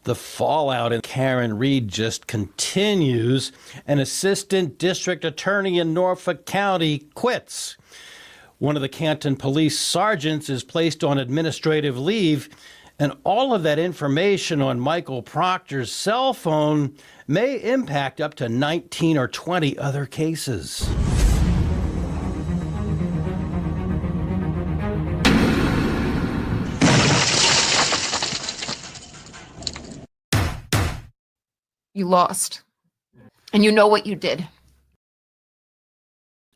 The fallout in Karen Reed just continues. An assistant district attorney in Norfolk County quits. One of the Canton police sergeants is placed on administrative leave, and all of that information on Michael Proctor's cell phone may impact up to 19 or 20 other cases. You lost. And you know what you did.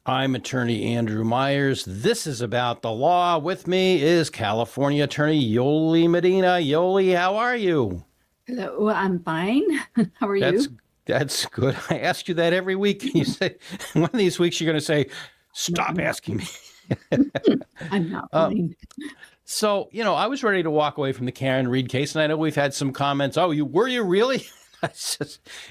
I'm Attorney Andrew Myers. This is About the Law. With me is California Attorney Yoli Medina. Yoli, how are you? Hello, I'm fine. How are you? That's good. I ask you that every week. You say one of these weeks you're going to say, "Stop asking me." I'm not fine. So, I was ready to walk away from the Karen Reed case, and I know we've had some comments. Oh, were you really?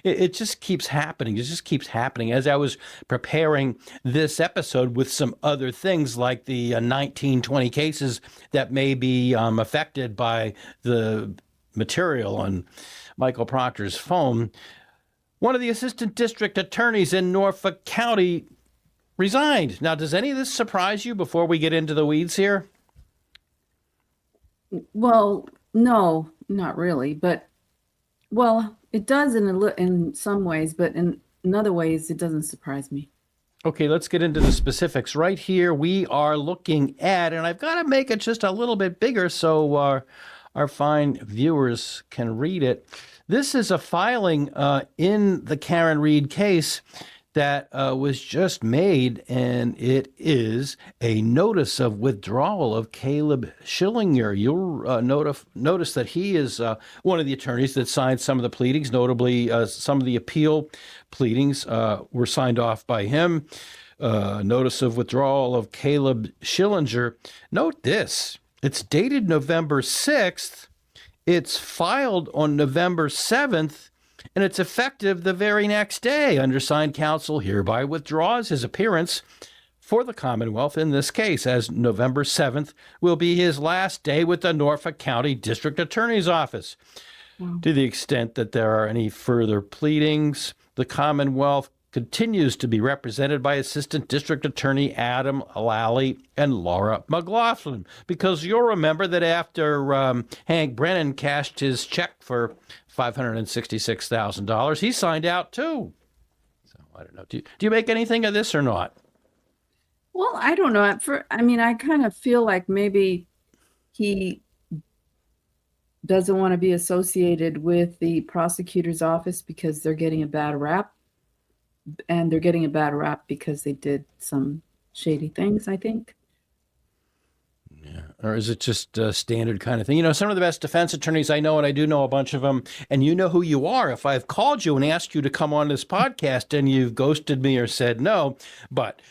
It just keeps happening. It just keeps happening. As I was preparing this episode with some other things like the 19, 20 cases that may be affected by the material on Michael Proctor's phone, one of the assistant district attorneys in Norfolk County resigned. Now, does any of this surprise you before we get into the weeds here? Well, no, not really. But, well, it does in some ways, but in other ways, it doesn't surprise me. Okay, let's get into the specifics. Right here, we are looking at, and I've got to make it just a little bit bigger so our fine viewers can read it. This is a filing in the Karen Reed case that was just made, and it is a notice of withdrawal of Caleb Schillinger. You'll notice that he is one of the attorneys that signed some of the pleadings, notably some of the appeal pleadings were signed off by him. Notice of withdrawal of Caleb Schillinger. Note this, it's dated November 6th. It's filed on November 7th. And it's effective the very next day. Undersigned counsel hereby withdraws his appearance for the Commonwealth in this case, as November 7th will be his last day with the Norfolk County District Attorney's Office. Wow. To the extent that there are any further pleadings, the Commonwealth continues to be represented by Assistant District Attorney Adam Lally and Laura McLaughlin, because you'll remember that after Hank Brennan cashed his check for $566,000, he signed out too. So I don't know. Do you make anything of this or not? Well, I don't know. I kind of feel like maybe he doesn't want to be associated with the prosecutor's office because they're getting a bad rap. And they're getting a bad rap because they did some shady things, I think. Yeah. Or is it just a standard kind of thing? Some of the best defense attorneys I know, and I do know a bunch of them, and you know who you are. If I've called you and asked you to come on this podcast and you've ghosted me or said no, but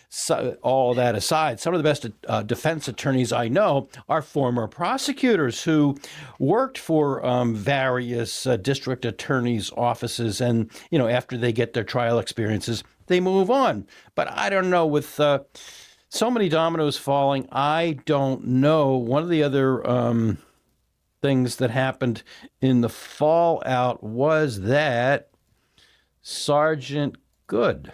all that aside, some of the best defense attorneys I know are former prosecutors who worked for various district attorneys' offices, and, after they get their trial experiences, they move on. But I don't know, with so many dominoes falling, I don't know. One of the other things that happened in the fallout was that Sergeant Goode,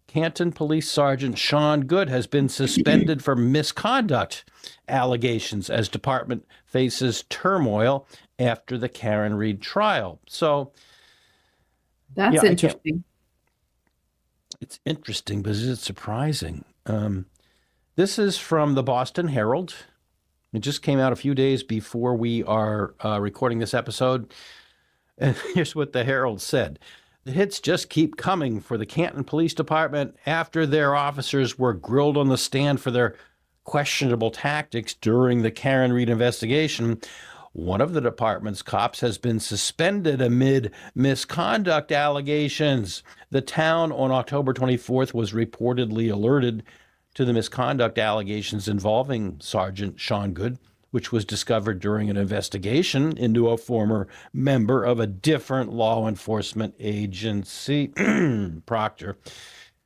Canton Police Sergeant Sean Goode, has been suspended for misconduct allegations as department faces turmoil after the Karen Reed trial. So that's interesting. It's interesting, but is it surprising? This is from the Boston Herald. It just came out a few days before we are recording this episode. And here's what the Herald said. The hits just keep coming for the Canton Police Department after their officers were grilled on the stand for their questionable tactics during the Karen Reed investigation. One of the department's cops has been suspended amid misconduct allegations. The town on October 24th was reportedly alerted to the misconduct allegations involving Sergeant Sean Goode, which was discovered during an investigation into a former member of a different law enforcement agency, Proctor.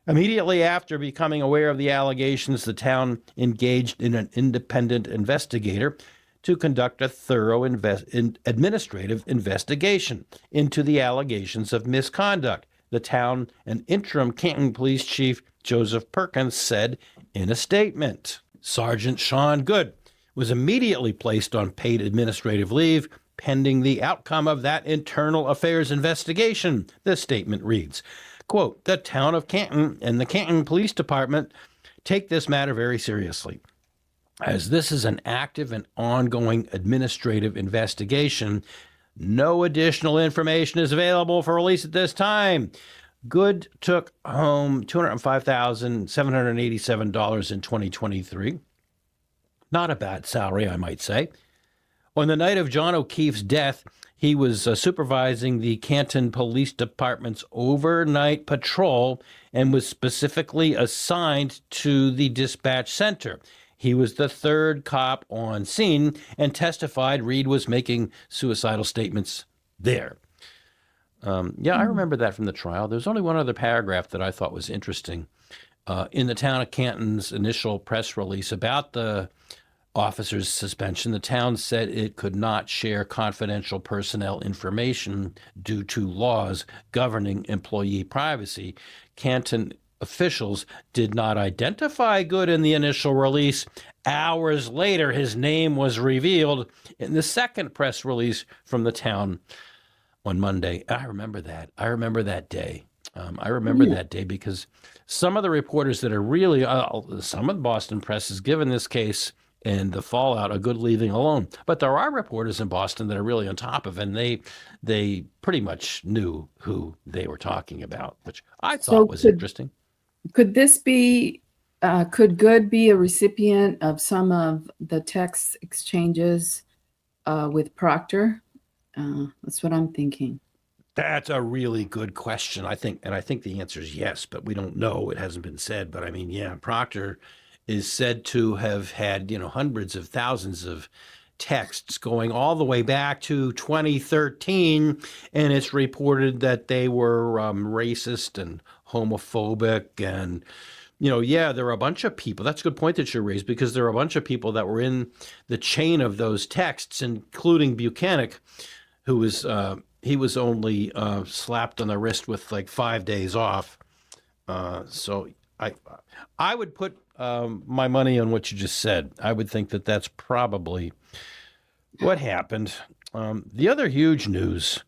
Immediately after becoming aware of the allegations, the town engaged in an independent investigator to conduct a thorough administrative investigation into the allegations of misconduct, the town and interim Canton Police Chief Joseph Perkins said in a statement. Sergeant Sean Goode was immediately placed on paid administrative leave pending the outcome of that internal affairs investigation, the statement reads. Quote, the town of Canton and the Canton Police Department take this matter very seriously, as this is an active and ongoing administrative investigation. No additional information is available for release at this time. Goode took home $205,787 in 2023. Not a bad salary, I might say. On the night of John O'Keefe's death, he was supervising the Canton Police Department's overnight patrol and was specifically assigned to the dispatch center. He was the third cop on scene and testified Reed was making suicidal statements there. I remember that from the trial. There's only one other paragraph that I thought was interesting. In the town of Canton's initial press release about the officer's suspension, the town said it could not share confidential personnel information due to laws governing employee privacy. Canton officials did not identify Goode in the initial release. Hours later, his name was revealed in the second press release from the town on Monday. I remember that. I remember that day. That day because some of the reporters that are really, some of the Boston press has given this case and the fallout a good leaving alone. But there are reporters in Boston that are really on top of it, and they pretty much knew who they were talking about, which I thought was interesting. Could this be, could Goode be a recipient of some of the text exchanges with Proctor? That's what I'm thinking. That's a really good question. I think the answer is yes, but we don't know. It hasn't been said. But I mean, yeah, Proctor is said to have had, hundreds of thousands of texts going all the way back to 2013. And it's reported that they were racist and homophobic. And, there are a bunch of people. That's a good point that you raised, because there are a bunch of people that were in the chain of those texts, including Buchanan, who was, he was only slapped on the wrist with like 5 days off. So I would put my money on what you just said. I would think that that's probably what happened. The other huge news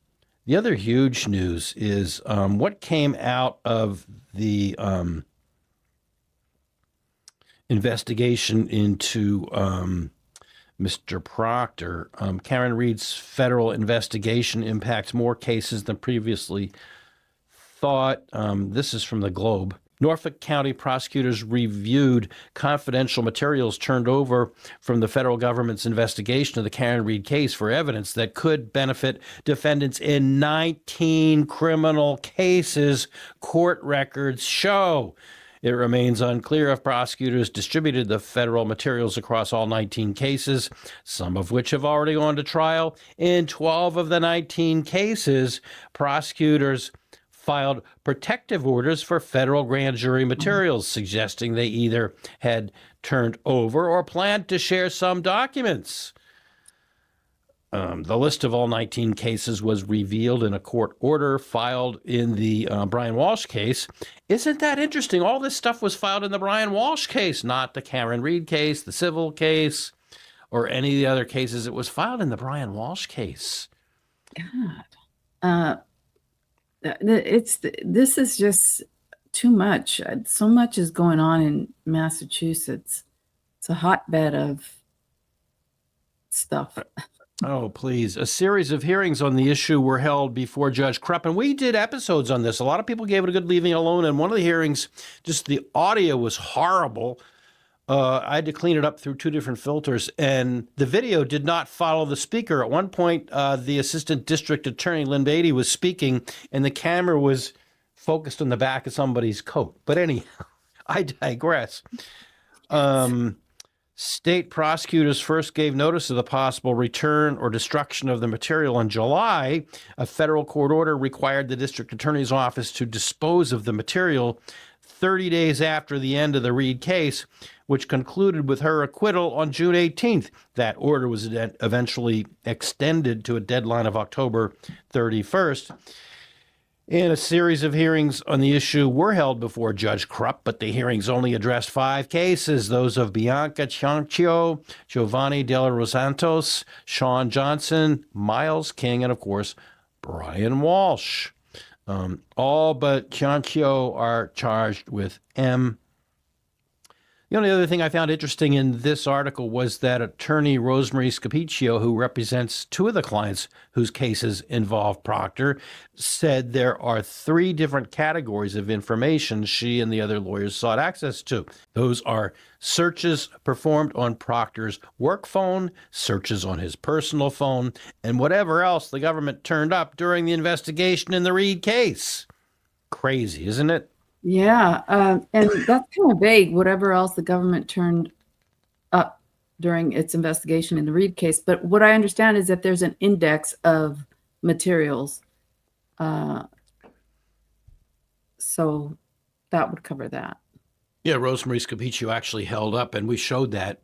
is what came out of the investigation into Mr. Proctor. Karen Reed's federal investigation impacts more cases than previously thought. This is from the Globe. Norfolk County prosecutors reviewed confidential materials turned over from the federal government's investigation of the Karen Reed case for evidence that could benefit defendants in 19 criminal cases, court records show. It remains unclear if prosecutors distributed the federal materials across all 19 cases, some of which have already gone to trial. In 12 of the 19 cases, prosecutors filed protective orders for federal grand jury materials, suggesting they either had turned over or planned to share some documents. The list of all 19 cases was revealed in a court order filed in the Brian Walsh case. Isn't that interesting? All this stuff was filed in the Brian Walsh case, not the Karen Reed case, the civil case, or any of the other cases. It was filed in the Brian Walsh case. God. This is just too much. So much is going on in Massachusetts. It's a hotbed of stuff. Oh, please. A series of hearings on the issue were held before Judge Krupp, and we did episodes on this. A lot of people gave it a good leaving alone, and one of the hearings, just the audio was horrible. I had to clean it up through two different filters, and the video did not follow the speaker. At one point, the Assistant District Attorney, Lynn Beatty, was speaking, and the camera was focused on the back of somebody's coat. But anyhow, I digress. State prosecutors first gave notice of the possible return or destruction of the material in July. A federal court order required the district attorney's office to dispose of the material 30 days after the end of the Reed case, which concluded with her acquittal on June 18th. That order was eventually extended to a deadline of October 31st. And a series of hearings on the issue were held before Judge Krupp, but the hearings only addressed 5 cases, those of Bianca Ciancio, Giovanni Della Rosantos, Sean Johnson, Miles King, and of course, Brian Walsh. All but Ciancio are charged with M. The only other thing I found interesting in this article was that attorney Rosemary Scapiccio, who represents 2 of the clients whose cases involve Proctor, said there are 3 different categories of information she and the other lawyers sought access to. Those are searches performed on Proctor's work phone, searches on his personal phone, and whatever else the government turned up during the investigation in the Reed case. Crazy, isn't it? Yeah, and that's kind of vague, whatever else the government turned up during its investigation in the Reed case. But what I understand is that there's an index of materials. So that would cover that. Yeah, Rosemary Scapiccio actually held up, and we showed that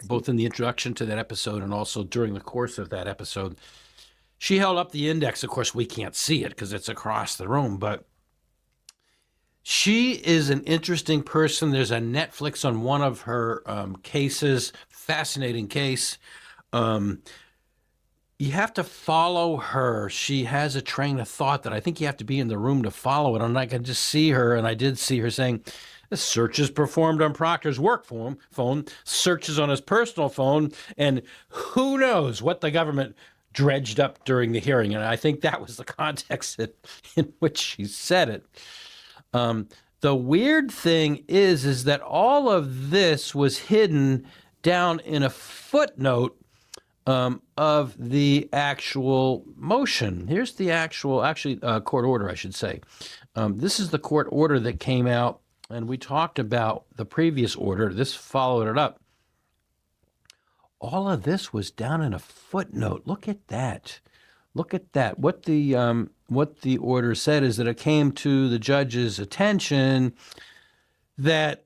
both in the introduction to that episode and also during the course of that episode. She held up the index. Of course, we can't see it because it's across the room, but she is an interesting person. There's a Netflix on one of her cases, fascinating case. You have to follow her. She has a train of thought that I think you have to be in the room to follow it. And I can just see her, and I did see her saying, the searches performed on Proctor's work phone, searches on his personal phone, and who knows what the government dredged up during the hearing. And I think that was the context in which she said it. The weird thing is that all of this was hidden down in a footnote of the actual motion. Here's the court order, I should say. This is the court order that came out, and we talked about the previous order. This followed it up. All of this was down in a footnote. Look at that. Look at that. What the order said is that it came to the judge's attention that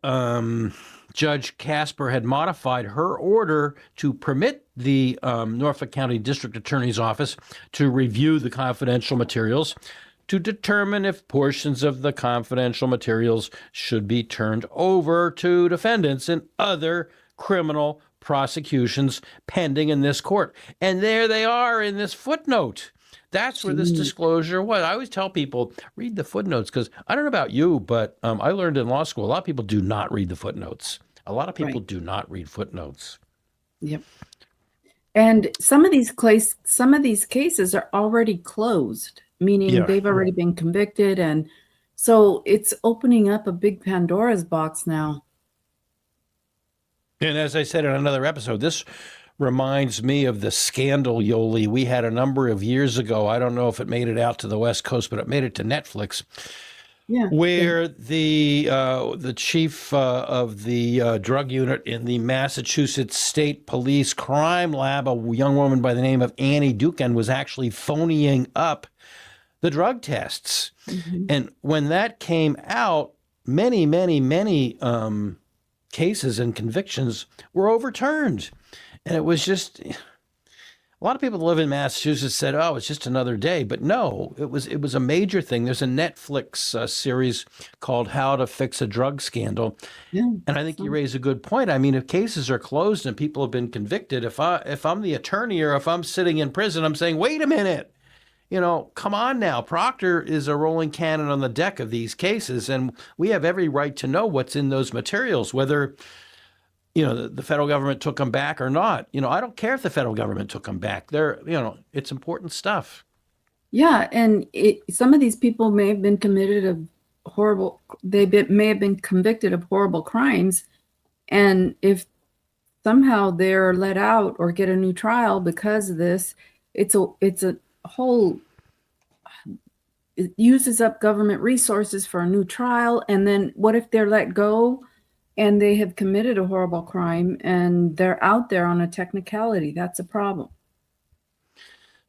Judge Casper had modified her order to permit the Norfolk County District Attorney's Office to review the confidential materials to determine if portions of the confidential materials should be turned over to defendants in other criminal prosecutions pending in this court. And there they are in this footnote. That's where this disclosure was. I always tell people, read the footnotes, because I don't know about you, but I learned in law school, a lot of people do not read the footnotes. A lot of people do not read footnotes. Yep. And some of these cases are already closed, meaning they've already been convicted. And so it's opening up a big Pandora's box now. And as I said in another episode, this reminds me of the scandal Yoli we had a number of years ago. I don't know if it made it out to the West Coast, but it made it to Netflix. Where the chief of the drug unit in the Massachusetts State Police Crime Lab, a young woman by the name of Annie Dukan, was actually phoning up the drug tests. And when that came out, many cases and convictions were overturned. And it was just, a lot of people that live in Massachusetts said, oh, it's just another day. But no, it was a major thing. There's a Netflix series called How to Fix a Drug Scandal. And I think you raise a good point. I mean, if cases are closed and people have been convicted, if I'm the attorney or if I'm sitting in prison, I'm saying, wait a minute, come on now. Proctor is a rolling cannon on the deck of these cases, and we have every right to know what's in those materials, whether the federal government took them back or not. I don't care if the federal government took them back. It's important stuff. Yeah, and some of these people may have been committed of may have been convicted of horrible crimes, and if somehow they're let out or get a new trial because of this, it's a whole. It uses up government resources for a new trial, and then what if they're let go? And they have committed a horrible crime and they're out there on a technicality? That's a problem.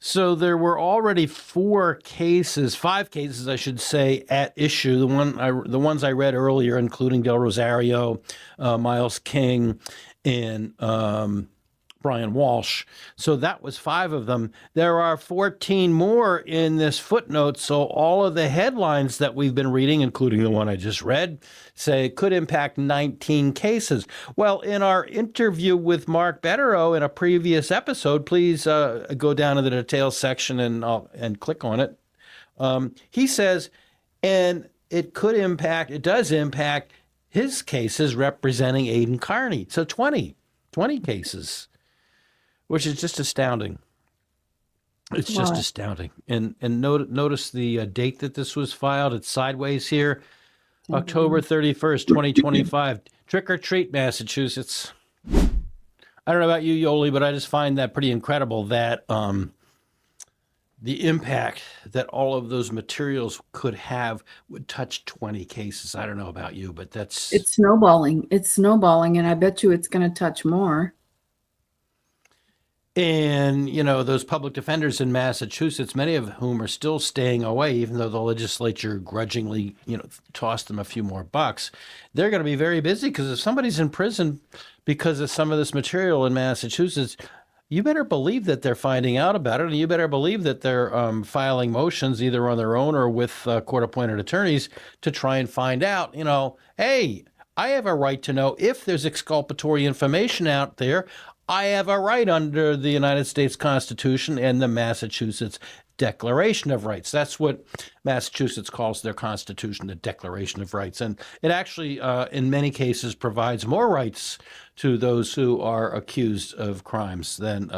So there were already five cases, I should say, at issue. The ones I read earlier, including Del Rosario, Miles King, and Brian Walsh. So that was 5 of them. There are 14 more in this footnote. So all of the headlines that we've been reading, including the one I just read, say it could impact 19 cases. Well, in our interview with Mark Bederow in a previous episode, please go down to the details section and click on it. He says, and it does impact his cases representing Aidan Carney. So 20 cases. Which is just astounding. It's just astounding. And notice the date that this was filed. It's sideways here. October 31st, 2025. Trick or treat, Massachusetts. I don't know about you, Yoli, but I just find that pretty incredible that the impact that all of those materials could have would touch 20 cases. I don't know about you, but it's snowballing. It's snowballing, and I bet you it's going to touch more. And, those public defenders in Massachusetts, many of whom are still staying away, even though the legislature grudgingly, tossed them a few more bucks, they're going to be very busy because if somebody's in prison because of some of this material in Massachusetts, you better believe that they're finding out about it, and you better believe that they're filing motions either on their own or with court-appointed attorneys to try and find out, hey, I have a right to know if there's exculpatory information out there. I have a right under the United States Constitution and the Massachusetts Declaration of Rights. That's what Massachusetts calls their Constitution, the Declaration of Rights. And it actually, in many cases, provides more rights to those who are accused of crimes than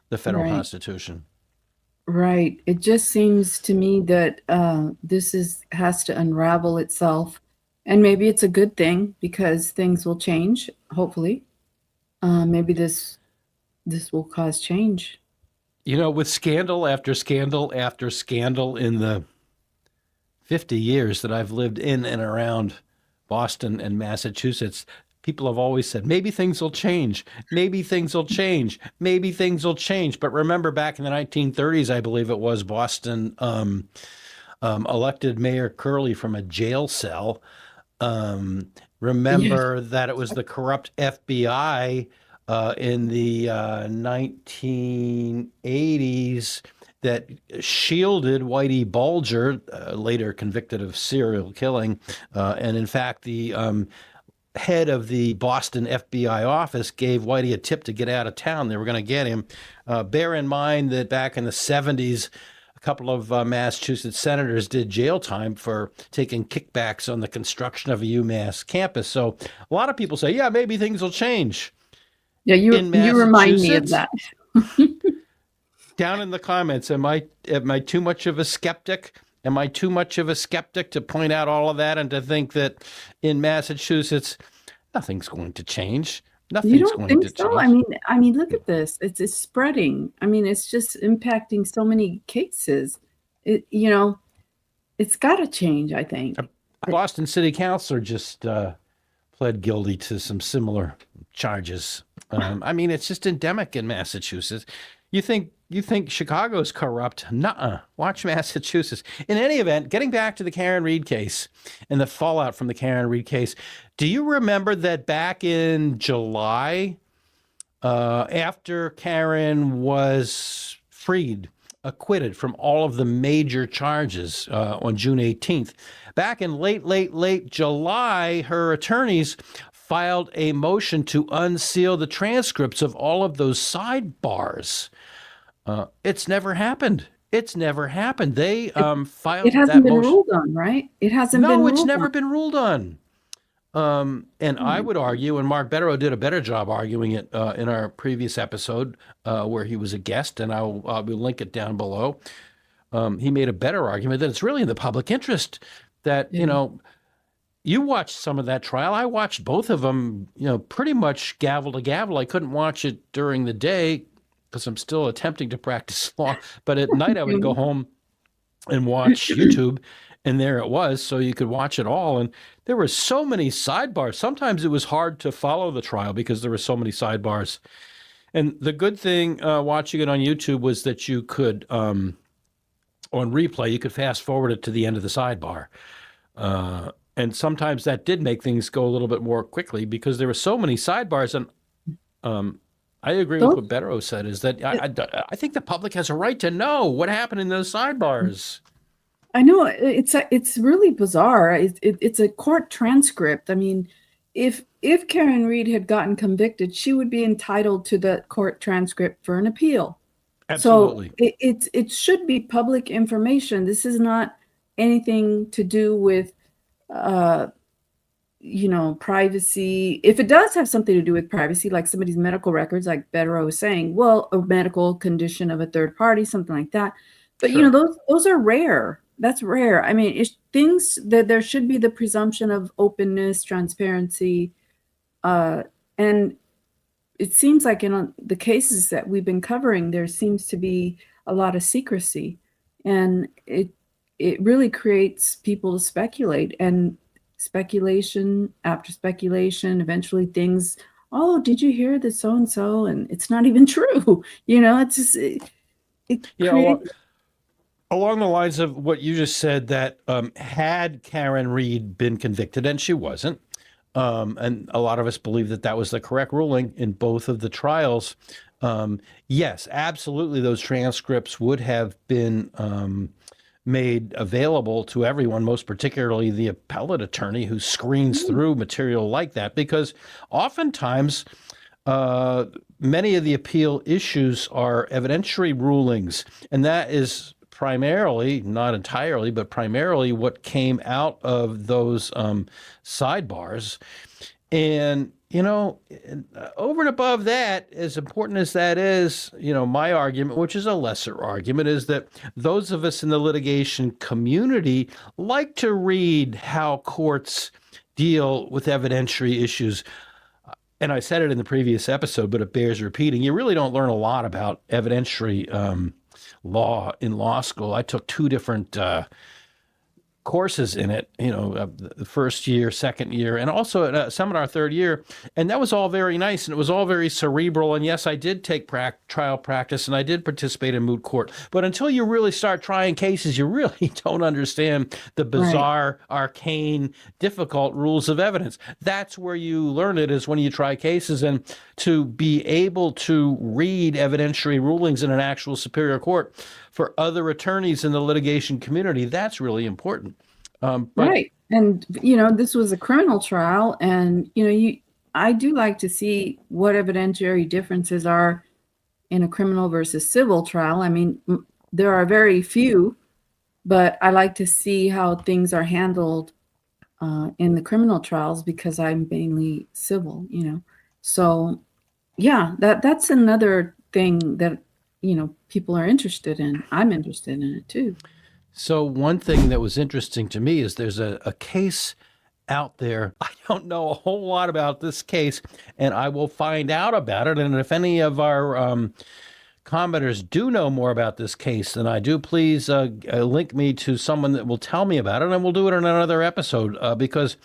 the federal Constitution. Right. It just seems to me that this has to unravel itself. And maybe it's a good thing because things will change, hopefully. Maybe this will cause change. With scandal after scandal after scandal in the 50 years that I've lived in and around Boston and Massachusetts, people have always said, maybe things will change. Maybe things will change. Maybe things will change. But remember back in the 1930s, I believe it was, Boston elected Mayor Curley from a jail cell. Remember that it was the corrupt FBI in the 1980s that shielded Whitey Bulger, later convicted of serial killing. And in fact, the head of the Boston FBI office gave Whitey a tip to get out of town. They were going to get him. Bear in mind that back in the 70s, a couple of Massachusetts senators did jail time for taking kickbacks on the construction of a UMass campus. So a lot of people say, yeah, maybe things will change. Yeah, you remind me of that. Down in the comments, am I too much of a skeptic? Am I too much of a skeptic to point out all of that and to think that in Massachusetts, nothing's going to change? You don't think so? I mean, look at this. It's spreading. I mean, it's just impacting so many cases. It's got to change, I think. A Boston City Councilor just pled guilty to some similar charges. I mean, it's just endemic in Massachusetts. You think Chicago's corrupt? Nuh-uh. Watch Massachusetts. In any event, getting back to the Karen Read case and the fallout from the Karen Read case, do you remember that back in July, after Karen was acquitted from all of the major charges on June 18th, back in late July, her attorneys filed a motion to unseal the transcripts of all of those sidebars. It's never happened. It's never happened. They filed. It hasn't been ruled on, right? It hasn't been. No, it's never been ruled on. And I would argue, and Mark Bederow did a better job arguing it in our previous episode where he was a guest, and I'll link it down below. He made a better argument that it's really in the public interest that, you watched some of that trial. I watched both of them, pretty much gavel to gavel. I couldn't watch it during the day because I'm still attempting to practice law. But at night I would go home and watch YouTube, and there it was, so you could watch it all. And there were so many sidebars. Sometimes it was hard to follow the trial because there were so many sidebars. And the good thing watching it on YouTube was that you could, on replay, you could fast forward it to the end of the sidebar. And sometimes that did make things go a little bit more quickly because there were so many sidebars. And I agree with what Bederow said, is that I think the public has a right to know what happened in those sidebars. I know it's really bizarre. It's a court transcript. I mean, if Karen Reed had gotten convicted, she would be entitled to the court transcript for an appeal. Absolutely. So it should be public information. This is not anything to do with privacy. If it does have something to do with privacy, like somebody's medical records, like Bederow was saying, well, a medical condition of a third party, something like that. But Sure. those are rare. That's rare. I mean, it's things that there should be the presumption of openness, transparency, and it seems like in the cases that we've been covering, there seems to be a lot of secrecy, and it really creates people to speculate, and speculation after speculation, eventually things, oh, did you hear that so and so? And it's not even true. It's just creates. Along the lines of what you just said, that had Karen Reed been convicted, and she wasn't, and a lot of us believe that that was the correct ruling in both of the trials, yes, absolutely, those transcripts would have been made available to everyone, most particularly the appellate attorney who screens through material like that, because oftentimes many of the appeal issues are evidentiary rulings, and that is primarily, not entirely, but primarily what came out of those sidebars. And, over and above that, as important as that is, my argument, which is a lesser argument, is that those of us in the litigation community like to read how courts deal with evidentiary issues. And I said it in the previous episode, but it bears repeating. You really don't learn a lot about evidentiary law in law school. I took 2 different courses in it, the first year, second year, and also at a seminar third year. And that was all very nice, and it was all very cerebral. And yes, I did take trial practice, and I did participate in moot court. But until you really start trying cases, you really don't understand the bizarre, arcane, difficult rules of evidence. That's where you learn it, is when you try cases. And to be able to read evidentiary rulings in an actual superior court for other attorneys in the litigation community, that's really important. Right. And, this was a criminal trial, and, I do like to see what evidentiary differences are in a criminal versus civil trial. I mean, there are very few, but I like to see how things are handled in the criminal trials, because I'm mainly civil, So, yeah, that's another thing that people are interested in. I'm interested in it too. So one thing that was interesting to me is there's a case out there. I don't know a whole lot about this case, and I will find out about it. And if any of our commenters do know more about this case than I do, please link me to someone that will tell me about it, and we'll do it in another episode, because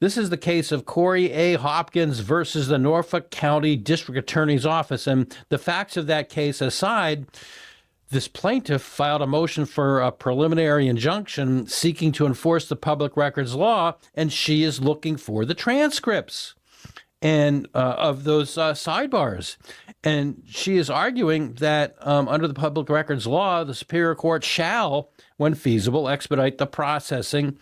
this is the case of Corey A. Hopkins versus the Norfolk County District Attorney's Office. And the facts of that case aside, this plaintiff filed a motion for a preliminary injunction seeking to enforce the public records law, and she is looking for the transcripts and of those sidebars. And she is arguing that under the public records law, the Superior Court shall, when feasible, expedite the processing.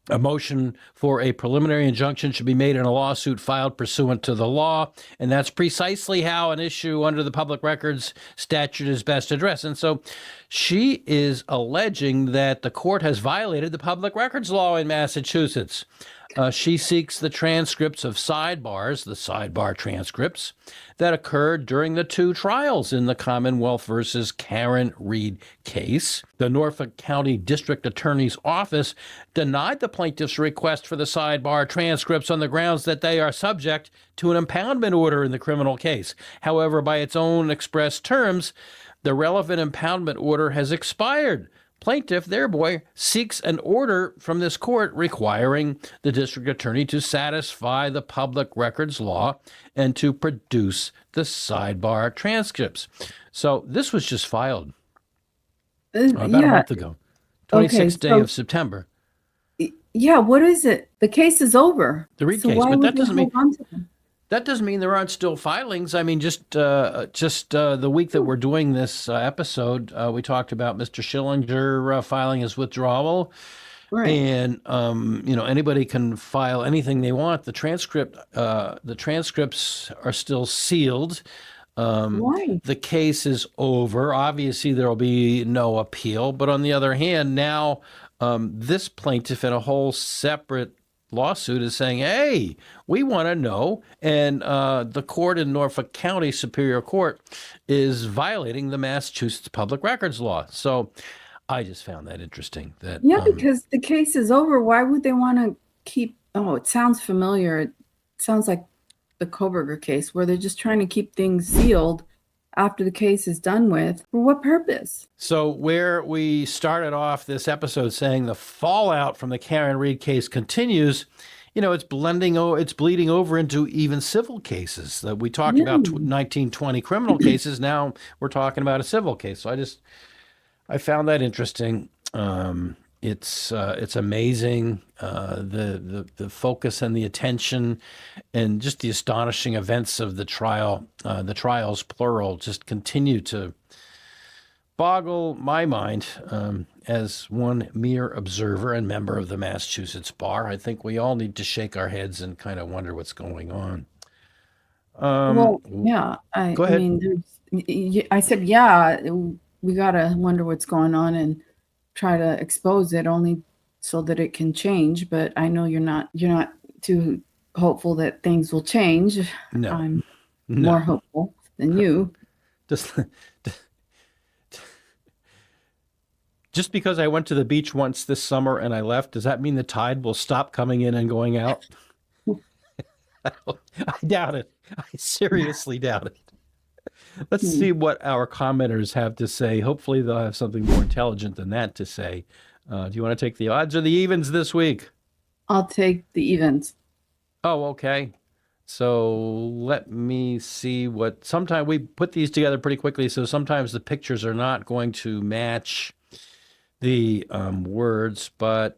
A motion for a preliminary injunction should be made in a lawsuit filed pursuant to the law, and that's precisely how an issue under the public records statute is best addressed. And so she is alleging that the court has violated the public records law in Massachusetts. She seeks the transcripts of sidebars, the sidebar transcripts, that occurred during the 2 trials in the Commonwealth versus Karen Reed case. The Norfolk County District Attorney's Office denied the plaintiff's request for the sidebar transcripts on the grounds that they are subject to an impoundment order in the criminal case. However, by its own express terms, the relevant impoundment order has expired plaintiff, their boy, seeks an order from this court requiring the district attorney to satisfy the public records law and to produce the sidebar transcripts. So this was just filed about a month ago, 26th day of September. Yeah, what is it? The case is over. The Reed So case, why but would that they doesn't mean hold on to them? that doesn't mean there aren't still filings. I mean, just the week that we're doing this episode, we talked about Mr. Schillinger filing his withdrawal, Right. and anybody can file anything they want. The transcripts are still sealed. Why? The case is over. Obviously, there will be no appeal. But on the other hand, now this plaintiff in a whole separate lawsuit is saying, hey, we want to know. And the court in Norfolk County Superior Court is violating the Massachusetts public records law. So I just found that interesting. That Because the case is over. Why would they want to keep? Oh, it sounds familiar. It sounds like the Koberger case where they're just trying to keep things sealed after the case is done with. For what purpose? So where we started off this episode saying the fallout from the Karen Reed case continues, it's bleeding over into even civil cases. That we talked about 1920 criminal cases. Now we're talking about a civil case. So I found that interesting. It's amazing, the focus and the attention and just the astonishing events of the trials plural just continue to boggle my mind as one mere observer and member of the Massachusetts Bar. I think we all need to shake our heads and kind of wonder what's going on. Well, yeah. Go ahead. I mean, I said, yeah, we got to wonder what's going on and try to expose it only so that it can change. But I know you're not too hopeful that things will change. No. I'm more hopeful than you. Just because I went to the beach once this summer and I left, does that mean the tide will stop coming in and going out? I doubt it. I seriously doubt it. Let's see what our commenters have to say. Hopefully they'll have something more intelligent than that to say. Do you want to take the odds or the evens this week? I'll take the evens. Oh, okay. So let me see sometimes we put these together pretty quickly. So sometimes the pictures are not going to match the words, but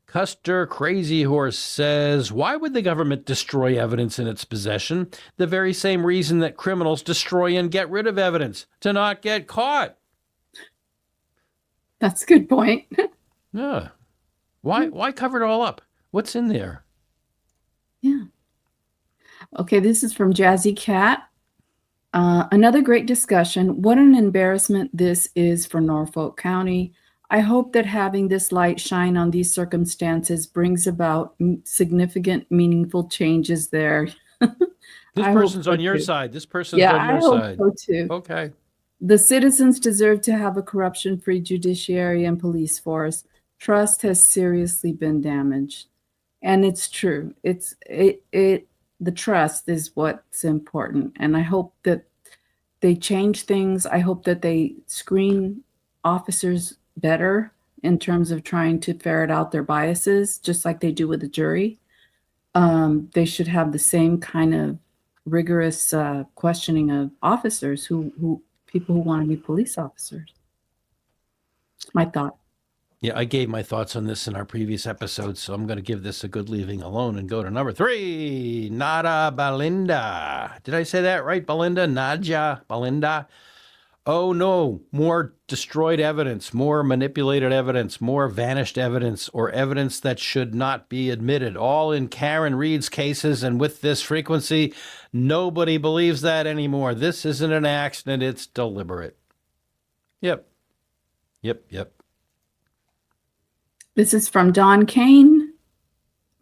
Custer Crazy Horse says, why would the government destroy evidence in its possession? The very same reason that criminals destroy and get rid of evidence, to not get caught. That's a good point. Yeah. Why cover it all up? What's in there? Yeah. Okay, this is from Jazzy Cat. Another great discussion. What an embarrassment this is for Norfolk County. I hope that having this light shine on these circumstances brings about significant, meaningful changes there. This person's on your side. This person's on your side. I hope so too. Okay. The citizens deserve to have a corruption-free judiciary and police force. Trust has seriously been damaged. And it's true. The trust is what's important. And I hope that they change things. I hope that they screen officers better in terms of trying to ferret out their biases, just like they do with the jury. They should have the same kind of rigorous questioning of officers people who want to be police officers. My thought. Yeah, I gave my thoughts on this in our previous episode, so I'm going to give this a good leaving alone and go to number 3. Nada Belinda. Did I say that right, Belinda? Nadja Belinda. Oh no, more destroyed evidence, more manipulated evidence, more vanished evidence, or evidence that should not be admitted. All in Karen Reed's cases, and with this frequency, nobody believes that anymore. This isn't an accident, it's deliberate. Yep. This is from Don Kane.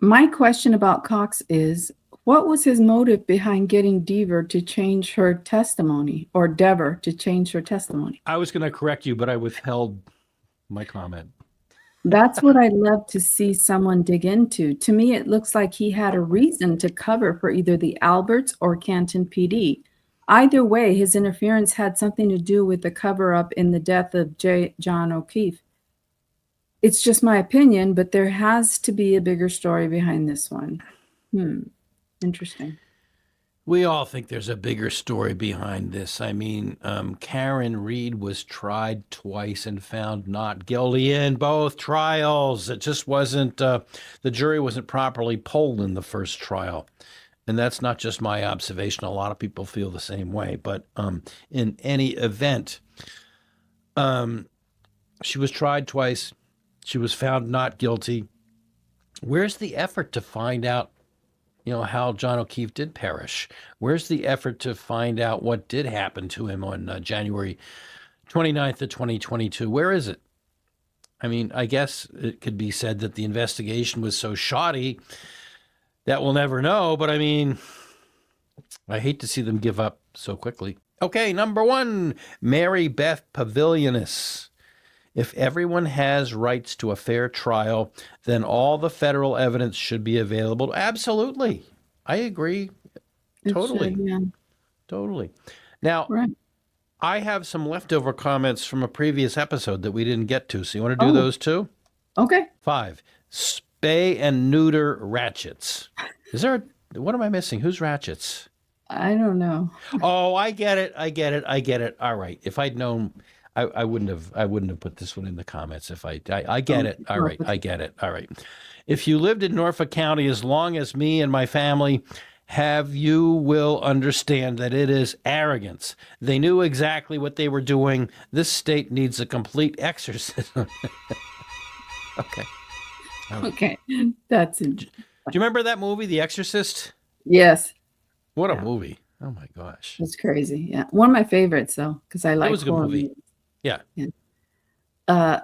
My question about Cox is, what was his motive behind getting Dever to change her testimony, or Dever to change her testimony? I was going to correct you, but I withheld my comment. That's what I'd love to see someone dig into. To me, it looks like he had a reason to cover for either the Alberts or Canton PD. Either way, his interference had something to do with the cover-up in the death of John O'Keefe. It's just my opinion, but there has to be a bigger story behind this one. Interesting. We all think there's a bigger story behind this. I mean, Karen Reed was tried twice and found not guilty in both trials. It just wasn't, the jury wasn't properly polled in the first trial. And that's not just my observation. A lot of people feel the same way. But in any event, she was tried twice. She was found not guilty. Where's the effort to find out, how John O'Keefe did perish? Where's the effort to find out what did happen to him on January 29th of 2022? Where is it? I mean, I guess it could be said that the investigation was so shoddy that we'll never know. But I mean, I hate to see them give up so quickly. Okay, number 1, Mary Beth Pavilionis. If everyone has rights to a fair trial, then all the federal evidence should be available. Absolutely. I agree. Totally. It should, yeah. Totally. Now, Right. I have some leftover comments from a previous episode that we didn't get to. So you want to do those too? Okay. 5, spay and neuter ratchets. What am I missing? Who's ratchets? I don't know. Oh, I get it. All right. If I'd known, I wouldn't have put this one in the comments. If I get it. All right. I get it. All right. If you lived in Norfolk County as long as me and my family you will understand that it is arrogance. They knew exactly what they were doing. This state needs a complete exorcism. Okay. Okay. That's Do you remember that movie, The Exorcist? yes. What a movie. Oh my gosh. It's crazy. Yeah. One of my favorites though, because I like That was a good horror movie. movies. Yeah.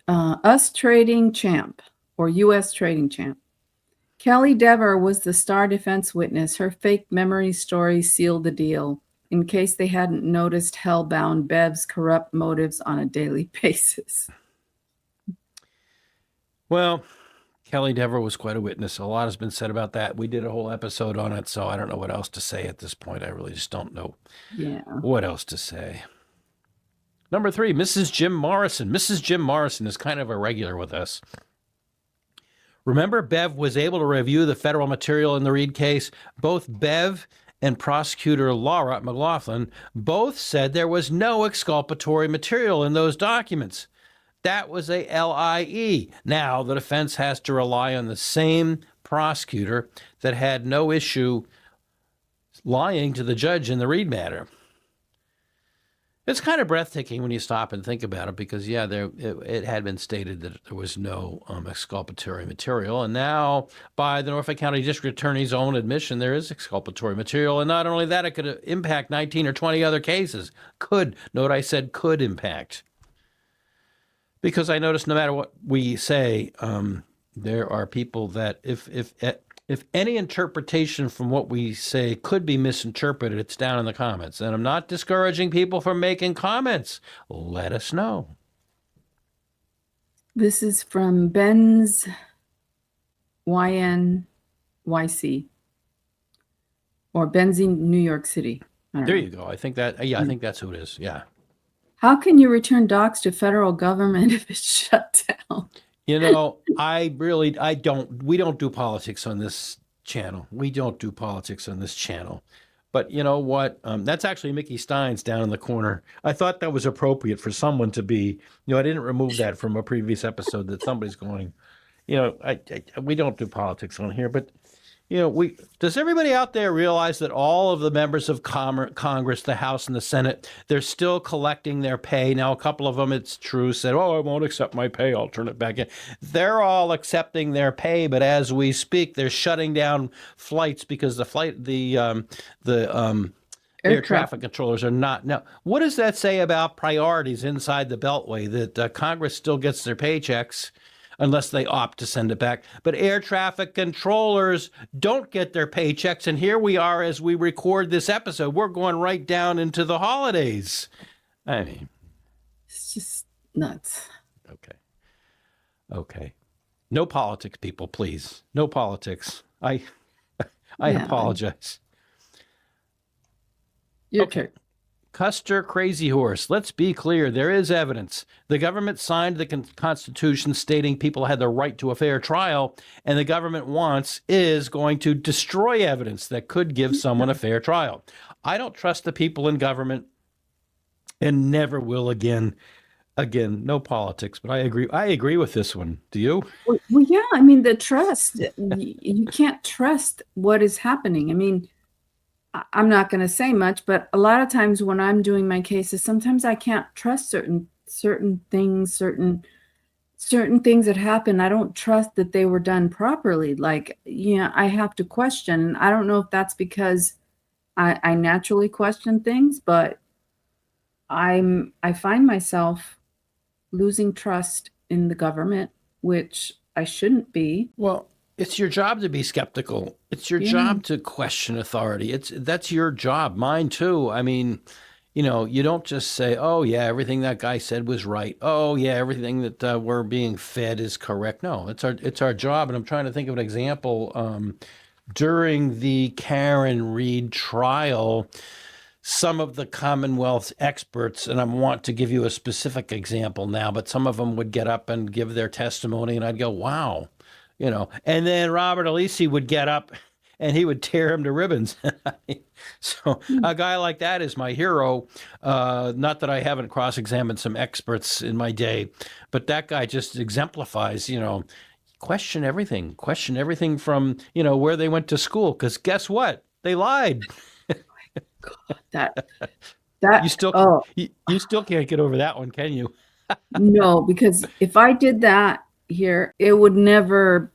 Us Trading Champ, or U.S. Trading Champ. Kelly Dever was the star defense witness. Her fake memory story sealed the deal, in case they hadn't noticed hellbound Bev's corrupt motives on a daily basis. Well, Kelly Dever was quite a witness. A lot has been said about that. We did a whole episode on it, so I don't know what else to say at this point. I really just don't know what else to say. Number 3, Mrs. Jim Morrison. Mrs. Jim Morrison is kind of a regular with us. Remember, Bev was able to review the federal material in the Reed case. Both Bev and Prosecutor Laura McLaughlin both said there was no exculpatory material in those documents. That was a LIE. Now the defense has to rely on the same prosecutor that had no issue lying to the judge in the Reed matter. It's kind of breathtaking when you stop and think about it because, it had been stated that there was no exculpatory material. And now, by the Norfolk County District Attorney's own admission, there is exculpatory material. And not only that, it could impact 19 or 20 other cases. Note I said could impact. Because I notice no matter what we say, there are people that if any interpretation from what we say could be misinterpreted, it's down in the comments. And I'm not discouraging people from making comments. Let us know. This is from Ben's YNYC or Benzine, New York City. There you go. I think that's who it is. Yeah. How can you return docs to federal government if it's shut down? We don't do politics on this channel. But you know what? That's actually Mickey Stein's down in the corner. I thought that was appropriate for someone to be, I didn't remove that from a previous episode that somebody's going, we don't do politics on here, but does everybody out there realize that all of the members of Congress, the House and the Senate, they're still collecting their pay? Now, a couple of them, it's true, said, I won't accept my pay. I'll turn it back in. They're all accepting their pay, but as we speak, they're shutting down flights because the air traffic controllers are not. Now, what does that say about priorities inside the Beltway, that Congress still gets their paychecks unless they opt to send it back, but air traffic controllers don't get their paychecks? And here we are as we record this episode. We're going right down into the holidays. I mean, It's just nuts. Okay. No politics, people, please. No politics. I apologize. Your Okay. turn. Custer Crazy Horse. Let's be clear. There is evidence. The government signed the Constitution stating people had the right to a fair trial, and the government is going to destroy evidence that could give someone a fair trial. I don't trust the people in government and never will again. Again, no politics, but I agree. I agree with this one. Do you? Well, yeah, I mean, the trust, you can't trust what is happening. I mean, I'm not going to say much, but a lot of times when I'm doing my cases, sometimes I can't trust certain things, certain things that happen. I don't trust that they were done properly. Like, I have to question. And I don't know if that's because I naturally question things, but I find myself losing trust in the government, which I shouldn't be. Well, it's your job to be skeptical. It's your job to question authority. That's your job. Mine too. I mean, you don't just say, "Oh yeah, everything that guy said was right. Oh yeah, everything that we're being fed is correct." No, it's our job. And I'm trying to think of an example. During the Karen Reed trial, some of the Commonwealth's experts, and I want to give you a specific example now, but some of them would get up and give their testimony, and I'd go, "Wow." And then Robert Alisi would get up and he would tear him to ribbons. So a guy like that is my hero. Not that I haven't cross-examined some experts in my day, but that guy just exemplifies, question everything from, where they went to school. Because guess what? They lied. That You still, you still can't get over that one, can you? no, because if I did that here, it would never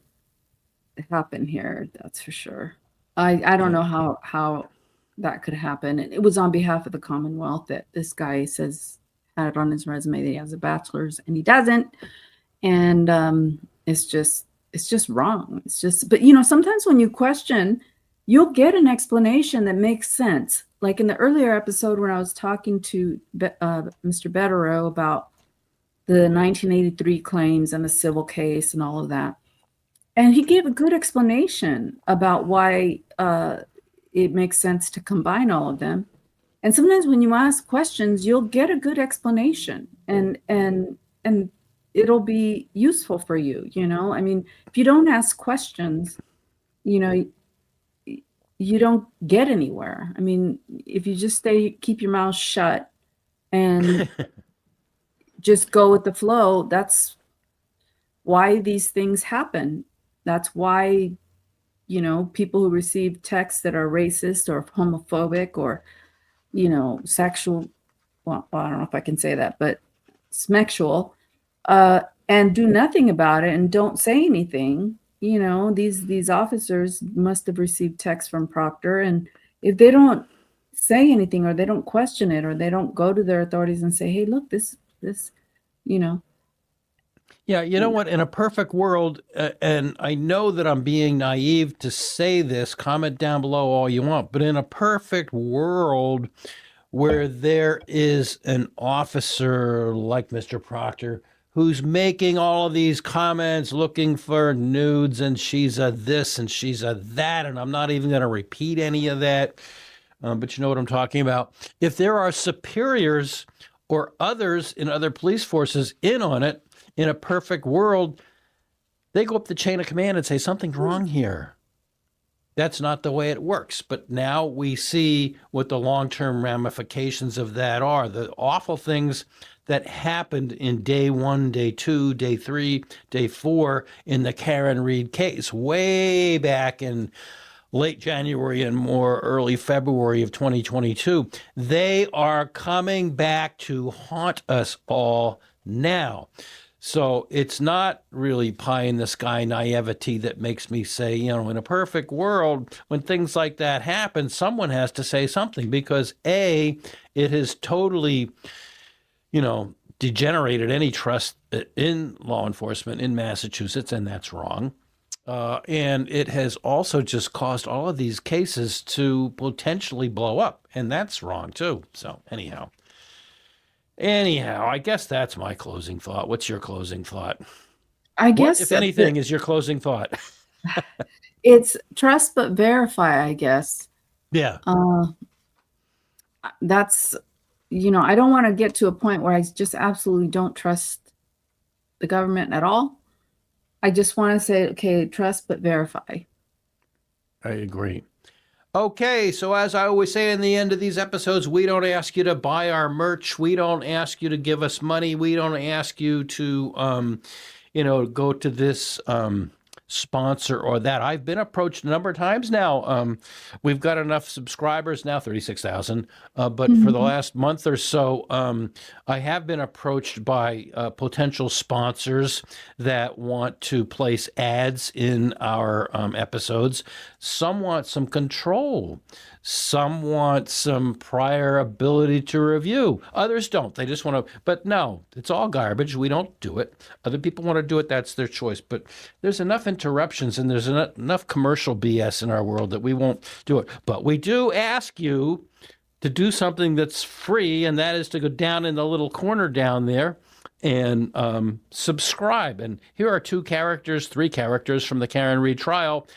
happen here. That's for sure. I don't know how that could happen. And it was on behalf of the Commonwealth that this guy says had it on his resume that he has a bachelor's and he doesn't. And it's just wrong. But sometimes when you question, you'll get an explanation that makes sense. Like in the earlier episode when I was talking to Mr. Bederow about the 1983 claims and the civil case and all of that. And he gave a good explanation about why it makes sense to combine all of them. And sometimes when you ask questions, you'll get a good explanation and it'll be useful for you. I mean, if you don't ask questions, you don't get anywhere. I mean, if you just keep your mouth shut and just go with the flow, that's why these things happen. That's why, people who receive texts that are racist or homophobic or, sexual, well, I don't know if I can say that, but smexual, and do nothing about it and don't say anything. These officers must have received texts from Proctor, and if they don't say anything or they don't question it or they don't go to their authorities and say, "Hey, look, this, Yeah, you know what? In a perfect world, and I know that I'm being naive to say this, comment down below all you want, but in a perfect world where there is an officer like Mr. Proctor who's making all of these comments, looking for nudes, and she's a this and she's a that, and I'm not even going to repeat any of that, but you know what I'm talking about. If there are superiors or others in other police forces in on it, in a perfect world, they go up the chain of command and say, something's wrong here. That's not the way it works. But now we see what the long-term ramifications of that are. The awful things that happened in day 1, day 2, day 3, day 4 in the Karen Reed case, way back in late January and more early February of 2022. They are coming back to haunt us all now. So it's not really pie in the sky naivety that makes me say, in a perfect world, when things like that happen, someone has to say something because it has totally, degenerated any trust in law enforcement in Massachusetts, and that's wrong. And it has also just caused all of these cases to potentially blow up, and that's wrong too. So anyhow, I guess that's my closing thought. What's your closing thought? I guess what, if anything, is your closing thought? It's trust but verify, I guess. Yeah. that's, I don't want to get to a point where I just absolutely don't trust the government at all. I just want to say, okay, trust but verify. I agree. Okay, so as I always say in the end of these episodes, we don't ask you to buy our merch. We don't ask you to give us money. We don't ask you to, go to this sponsor or that. I've been approached a number of times now. We've got enough subscribers now, 36,000. But for the last month or so, I have been approached by potential sponsors that want to place ads in our episodes. Some want some control. Some want some prior ability to review. Others don't. They just want to, but no, it's all garbage. We don't do it. Other people want to do it. That's their choice. But there's enough interruptions and there's enough commercial BS in our world that we won't do it. But we do ask you to do something that's free, and that is to go down in the little corner down there and subscribe. And here are 3 characters from the Karen Reed trial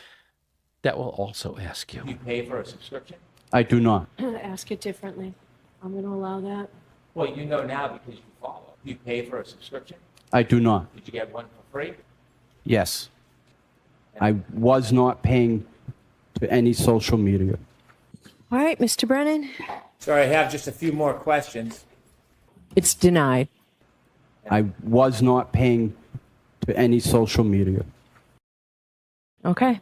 that will also ask you. You pay for a subscription? I do not. Ask it differently. I'm going to allow that. Well, you know now because you follow. You pay for a subscription? I do not. Did you get one for free? Yes. I was not paying to any social media. All right, Mr. Brennan. Sorry, I have just a few more questions. It's denied. I was not paying to any social media. Okay.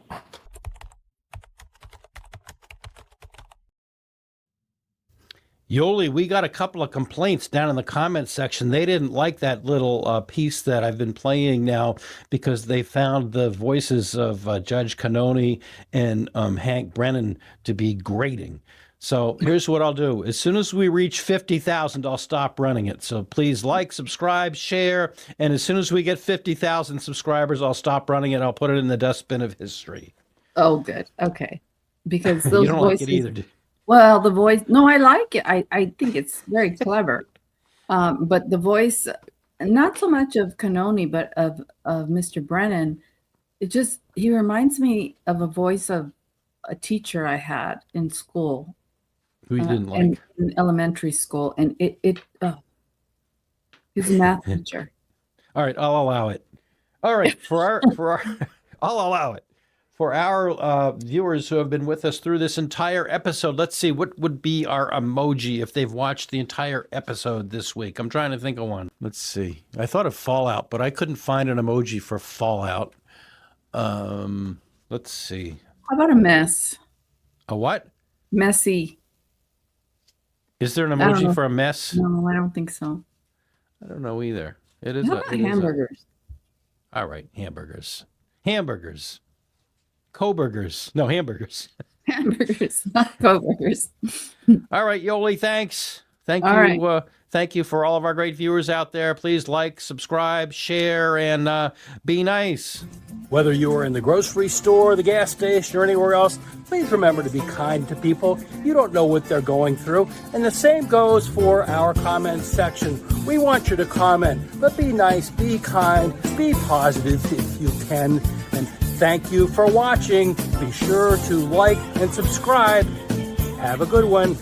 Yoli, we got a couple of complaints down in the comments section. They didn't like that little piece that I've been playing now because they found the voices of Judge Cannoni and Hank Brennan to be grating. So here's what I'll do. As soon as we reach 50,000, I'll stop running it. So please like, subscribe, share. And as soon as we get 50,000 subscribers, I'll stop running it. I'll put it in the dustbin of history. Oh, good. Okay. Because those You don't voices, like it either, do you? well, the voice, no, I like it. I think it's very clever. But the voice, not so much of Cannoni, but of Mr. Brennan, he reminds me of a voice of a teacher I had in school. Who you didn't like? In elementary school. And he was a math teacher. All right, I'll allow it. All right, I'll allow it. For our viewers who have been with us through this entire episode, let's see, what would be our emoji if they've watched the entire episode this week? I'm trying to think of one. Let's see. I thought of Fallout, but I couldn't find an emoji for Fallout. Let's see. How about a mess? A what? Messy. Is there an I don't emoji know. for a mess? No, I don't think so. I don't know either. It is How about hamburgers? All right, hamburgers. Hamburgers. Co-burgers. No, hamburgers. Hamburgers, not co-workers. All right, Yoli, thanks. Thank All you. right. Thank you for all of our great viewers out there. Please like, subscribe, share, and be nice. Whether you are in the grocery store, the gas station, or anywhere else, please remember to be kind to people. You don't know what they're going through. And the same goes for our comments section. We want you to comment, but be nice, be kind, be positive if you can. And thank you for watching. Be sure to like and subscribe. Have a good one.